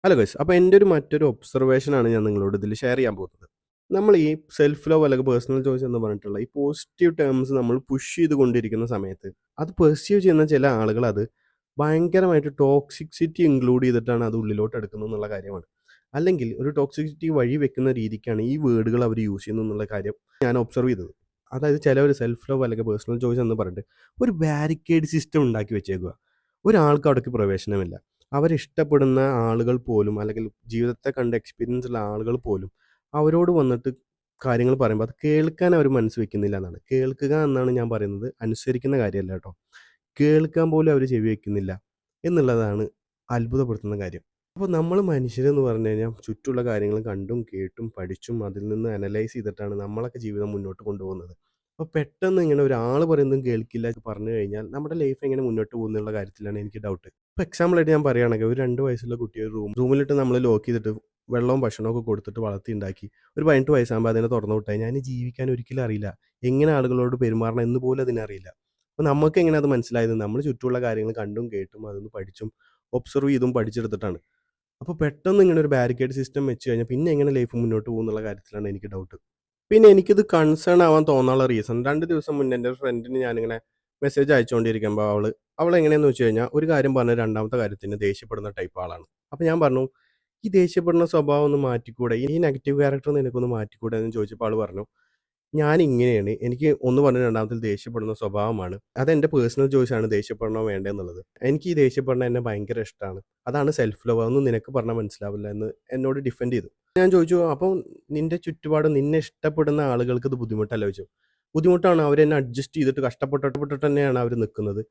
Hello guys. അപ്പോൾ എൻ്റെ മറ്റൊരു ഒബ്സർവേഷനാണ് ഞാൻ നിങ്ങളോട് ഇതിൽ ഷെയർ ചെയ്യാൻ പോകുന്നത്. നമ്മൾ ഈ സെൽഫ് ലവ് അല്ലെങ്കിൽ പേഴ്സണൽ ചോയ്സ് എന്ന് പറഞ്ഞിട്ടുള്ള ഈ പോസിറ്റീവ് ടേംസ് നമ്മൾ പുഷ് ചെയ്തുകൊണ്ടിരിക്കുന്ന സമയത്ത് അത് പെർസീവ് ചെയ്യുന്ന ചില ആളുകൾ അത് ഭയങ്കരമായിട്ട് ടോക്സിസിറ്റി ഇൻക്ലൂഡ് ചെയ്തിട്ടാണ് അത് ഉള്ളിലോട്ട് എടുക്കുന്നത് എന്നുള്ള കാര്യമാണ്. അല്ലെങ്കിൽ ഒരു ടോക്സിസിറ്റി വഴി വെക്കുന്ന രീതിക്കാണ് ഈ വേർഡുകൾ അവർ യൂസ് ചെയ്യുന്നത് എന്നുള്ള കാര്യം ഞാൻ ഒബ്സർവ് ചെയ്തത്. അതായത് ചിലവർ സെൽഫ് ലവ് അല്ലെങ്കിൽ പേഴ്സണൽ ചോയ്സ് എന്ന് പറഞ്ഞിട്ട് ഒരു ബാരിക്കേഡ് സിസ്റ്റം ഉണ്ടാക്കി വെച്ചേക്കുക. ഒരാൾക്ക് അവിടേക്ക് പ്രവേശനമില്ല. അവരിഷ്ടപ്പെടുന്ന ആളുകൾ പോലും അല്ലെങ്കിൽ ജീവിതത്തെ കണ്ട് എക്സ്പീരിയൻസ് ഉള്ള ആളുകൾ പോലും അവരോട് വന്നിട്ട് കാര്യങ്ങൾ പറയുമ്പോൾ അത് കേൾക്കാൻ അവർ മനസ്സ് വെക്കുന്നില്ല എന്നാണ്. കേൾക്കുക എന്നാണ് ഞാൻ പറയുന്നത്, അനുസരിക്കുന്ന കാര്യമല്ല കേട്ടോ. കേൾക്കാൻ പോലും അവർ ചെവി വെക്കുന്നില്ല എന്നുള്ളതാണ് അത്ഭുതപ്പെടുത്തുന്ന കാര്യം. അപ്പോൾ നമ്മൾ മനുഷ്യരെന്ന് പറഞ്ഞു കഴിഞ്ഞാൽ ചുറ്റുമുള്ള കാര്യങ്ങൾ കണ്ടും കേട്ടും പഠിച്ചും അതിൽ നിന്ന് അനലൈസ് ചെയ്തിട്ടാണ് നമ്മളൊക്കെ ജീവിതം മുന്നോട്ട് കൊണ്ടുപോകുന്നത്. അപ്പോൾ പെട്ടെന്ന് ഇങ്ങനെ ഒരാൾ പറയുന്നതും കേൾക്കില്ല എന്ന് പറഞ്ഞു കഴിഞ്ഞാൽ നമ്മുടെ ലൈഫ് എങ്ങനെ മുന്നോട്ട് പോകുന്നുള്ള കാര്യത്തിലാണ് എനിക്ക് ഡൗട്ട്. ഇപ്പോൾ എക്സാമ്പിളായിട്ട് ഞാൻ പറയുകയാണെങ്കിൽ ഒരു 2 വയസ്സുള്ള കുട്ടിയെ റൂമിലിട്ട് നമ്മൾ ലോക്ക് ചെയ്തിട്ട് വെള്ളവും ഭക്ഷണമൊക്കെ കൊടുത്തിട്ട് വളർത്തി ഉണ്ടാക്കി ഒരു 18 വയസ്സാകുമ്പോൾ അതിനെ തുറന്നു വിട്ടാൽ ഞാൻ ജീവിക്കാൻ ഒരിക്കലും അറിയില്ല. എങ്ങനെ ആളുകളോട് പെരുമാറണം എന്ന് പോലും അതിനറിയില്ല. അപ്പോൾ നമുക്ക് എങ്ങനെ അത് മനസ്സിലായത്? നമ്മൾ ചുറ്റുമുള്ള കാര്യങ്ങൾ കണ്ടും കേട്ടും അതൊന്ന് പഠിച്ചും ഒബ്സർവ് ചെയ്തും പഠിച്ചെടുത്തിട്ടാണ്. അപ്പോൾ പെട്ടെന്ന് ഇങ്ങനെ ഒരു ബാരിക്കേഡ് സിസ്റ്റം വെച്ച് കഴിഞ്ഞാൽ പിന്നെ എങ്ങനെ ലൈഫ് മുന്നോട്ട് പോകും എന്നുള്ള കാര്യത്തിലാണ് എനിക്ക് ഡൗട്ട്. പിന്നെ എനിക്കിത് കൺസേൺ ആവാൻ തോന്നാനുള്ള റീസൺ 2 ദിവസം മുന്നേ എൻ്റെ ഒരു ഫ്രണ്ടിന് ഞാനിങ്ങനെ മെസ്സേജ് അയച്ചുകൊണ്ടിരിക്കുമ്പോൾ അവളെങ്ങനെയെന്ന് വെച്ച് കഴിഞ്ഞാൽ ഒരു കാര്യം പറഞ്ഞ് രണ്ടാമത്തെ കാര്യത്തിന് ദേഷ്യപ്പെടുന്ന ടൈപ്പ് ആളാണ്. അപ്പോൾ ഞാൻ പറഞ്ഞു, "ഈ ദേഷ്യപ്പെടുന്ന സ്വഭാവം ഒന്ന് മാറ്റിക്കൂടെ? ഈ നെഗറ്റീവ് ക്യാരക്ടർ നിനക്കൊന്ന് മാറ്റിക്കൂടെ?" എന്ന് ചോദിച്ചപ്പോൾ ആൾ പറഞ്ഞു, ഞാനിങ്ങനെയാണ്. എനിക്ക് ഒന്ന് പറഞ്ഞ് രണ്ടാമത്തിൽ ദേഷ്യപ്പെടുന്ന സ്വഭാവമാണ്. അതെൻ്റെ പേഴ്സണൽ ചോയ്സാണ് ദേഷ്യപ്പെടണോ വേണ്ടേ എന്നുള്ളത്. എനിക്ക് ഈ ദേഷ്യപ്പെടണ എന്നെ ഭയങ്കര ഇഷ്ടമാണ്. അതാണ് സെൽഫ് ലവ്. അതൊന്നും നിനക്ക് പറഞ്ഞാൽ മനസ്സിലാവില്ല എന്ന് എന്നോട് ഡിഫെൻഡ് ചെയ്തു. ഞാൻ ചോദിച്ചു, "അപ്പം നിന്റെ ചുറ്റുപാടും നിന്നെ ഇഷ്ടപ്പെടുന്ന ആളുകൾക്ക് ഇത് ബുദ്ധിമുട്ടല്ലേ?" ചോദിച്ചു. "ബുദ്ധിമുട്ടാണ്. അവരെന്നെ അഡ്ജസ്റ്റ് ചെയ്തിട്ട് കഷ്ടപ്പെട്ടിട്ട് തന്നെയാണ് അവർ നിൽക്കുന്നത്.